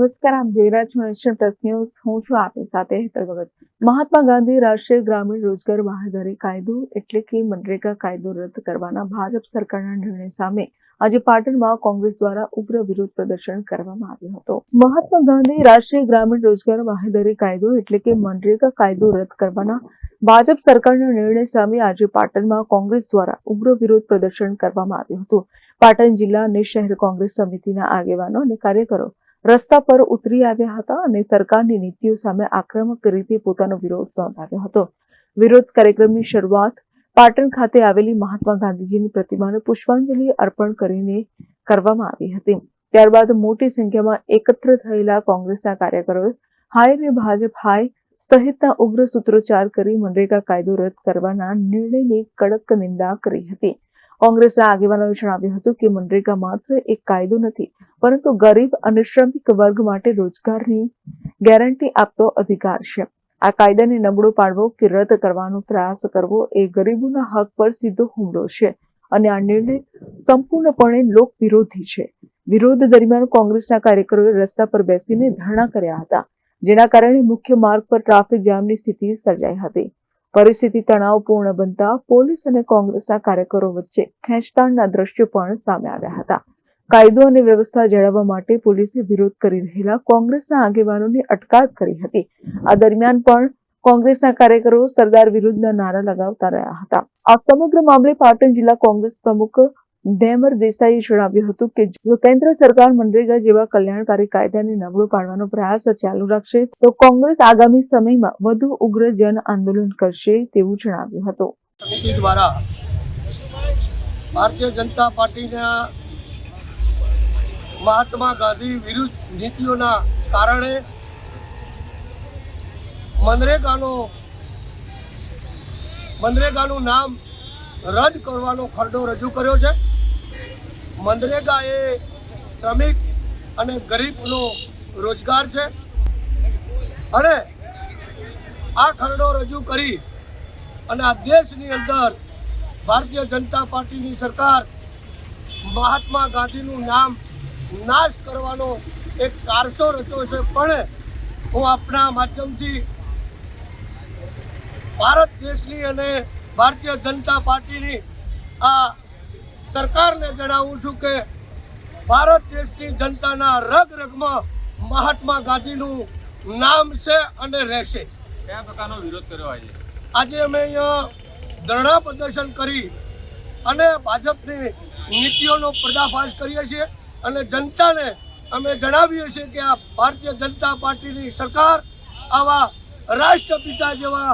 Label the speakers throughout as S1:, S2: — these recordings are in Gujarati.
S1: નમસ્કાર, આપ જોઈ રહ્યા છો નેશન પ્લસ ન્યૂઝ. હું છું આપની સાથે હેતલ ભગત. મહાત્મા ગાંધી રાષ્ટ્રીય ગ્રામીણ રોજગાર બાંહેધરી કાયદો એટલે કે મનરેગા કાયદો રદ કરવાના ભાજપ સરકારના નિર્ણય સામે આજે પાટણમાં કોંગ્રેસ દ્વારા ઉગ્ર વિરોધ પ્રદર્શન કરવામાં આવ્યું હતું. મહાત્મા ગાંધી રાષ્ટ્રીય ગ્રામીણ રોજગાર બાંહેધરી કાયદો એટલે કે મનરેગા કાયદો રદ કરવાના ભાજપ સરકારના નિર્ણય સામે આજે પાટણમાં કોંગ્રેસ દ્વારા ઉગ્ર વિરોધ પ્રદર્શન કરવામાં આવ્યું હતું. પાટણ જિલ્લા અને શહેર કોંગ્રેસ સમિતિના આગેવાનો અને કાર્યકરો રસ્તા પર ઉતરી આવ્યા હતા અને સરકારની નીતિઓ સામે આક્રમક રીતે પોતાનો વિરોધ નોંધાવ્યો હતો. વિરોધ કાર્યક્રમની શરૂઆત પાટણ ખાતે આવેલી મહાત્મા ગાંધીજીની પ્રતિમાને પુષ્પાંજલિ અર્પણ કરીને કરવામાં આવી હતી. ત્યારબાદ મોટી સંખ્યામાં એકત્ર થયેલા કોંગ્રેસના કાર્યકરોએ હાય રે ભાજપ હાય સહિતના ઉગ્ર સૂત્રોચ્ચાર કરી મનરેગા કાયદો રદ કરવાના નિર્ણયની કડક નિંદા કરી હતી. કોંગ્રેસના આગેવાનોએ જણાવ્યું હતું કે મનરેગા માત્ર એક કાયદો નથી, પરંતુ ગરીબ અને શ્રમિક વર્ગ માટે રોજગારની ગેરંટી આપતો અધિકાર છે. આ કાયદાને નબળો પાડવો કે રદ કરવાનો પ્રયાસ કરવો એ ગરીબોના હક પર સીધો હુમલો છે અને આ નિર્ણય સંપૂર્ણપણે લોક વિરોધી છે. વિરોધ દરમિયાન કોંગ્રેસના કાર્યકરોએ રસ્તા પર બેસીને ધરણા કર્યા હતા, જેના કારણે મુખ્ય માર્ગ પર ટ્રાફિક જામની સ્થિતિ સર્જાઈ હતી. પરિસ્થિતિ તણાવપૂર્ણ બનતા પોલીસ અને કોંગ્રેસના કાર્યકરો વચ્ચે ખેંચતાણના દ્રશ્યો પણ સામે આવ્યા હતા. કાયદો અને વ્યવસ્થા જાળવવા માટે પોલીસે વિરોધ કરી રહેલા કોંગ્રેસના આગેવાનોની અટકાયત કરી હતી. આ દરમિયાન પણ કોંગ્રેસના કાર્યકરો સરદાર વિરુદ્ધના નારા લગાવતા રહ્યા હતા. આ સમગ્ર મામલે પાટણ જિલ્લા કોંગ્રેસ પ્રમુખ ધેમર દેસાઈએ જણાવ્યું હતું કે જો કેન્દ્ર સરકાર મનરેગા જેવા કલ્યાણકારી કાયદાને નબળો પાડવાનો પ્રયાસ ચાલુ રાખશે તો કોંગ્રેસ આગામી સમયમાં વધુ ઉગ્ર જન આંદોલન કરશે તેવું જણાવ્યું હતું.
S2: સમિતિ દ્વારા ભારતીય જનતા પાર્ટીના મહાત્મા ગાંધી વિરુદ્ધ નીતિઓના કારણે મનરેગાનું નામ રદ કરવાનો ખરડો રજૂ કર્યો છે. મનરેગા એ શ્રમિક અને ગરીબનો રોજગાર છે અને આ ખરડો રજૂ કરી અને આ દેશની અંદર ભારતીય જનતા પાર્ટીની સરકાર મહાત્મા ગાંધીનું નામ નાશ કરવાનો એક કારસો રચ્યો છે. પણ હું આપણા માધ્યમથી ભારત દેશની અને ભારતીય જનતા પાર્ટીની આ સરકારને જણાવું છું કે ભારત દેશની જનતાના રગ રગમાં મહાત્મા ગાંધીનું નામ છે અને રહેશે.
S3: કયા પ્રકારનો વિરોધ કર્યો
S2: આજે અમે અહીંયા ધરણા પ્રદર્શન કરી અને ભાજપની નીતિઓનો પર્દાફાશ કરીએ છીએ અને જનતાને અમે જણાવીએ છીએ કે આ ભારતીય જનતા પાર્ટીની સરકાર આવા રાષ્ટ્રપિતા જેવા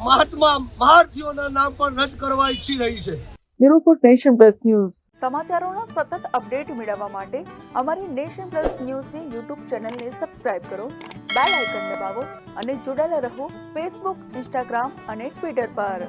S2: મહારથીઓના નામ પણ રદ કરવા ઈચ્છી રહી છે.
S1: Bureau report nation plus news. સમાચારોના સતત અપડેટ મેળવવા માટે અમારી નેશન પ્લસ ન્યૂઝની યુટ્યુબ ચેનલને સબસ્ક્રાઇબ કરો, બેલ આઇકન દબાવો અને જોડાયેલા રહો ફેસબુક, ઇન્સ્ટાગ્રામ અને ટ્વિટર પર.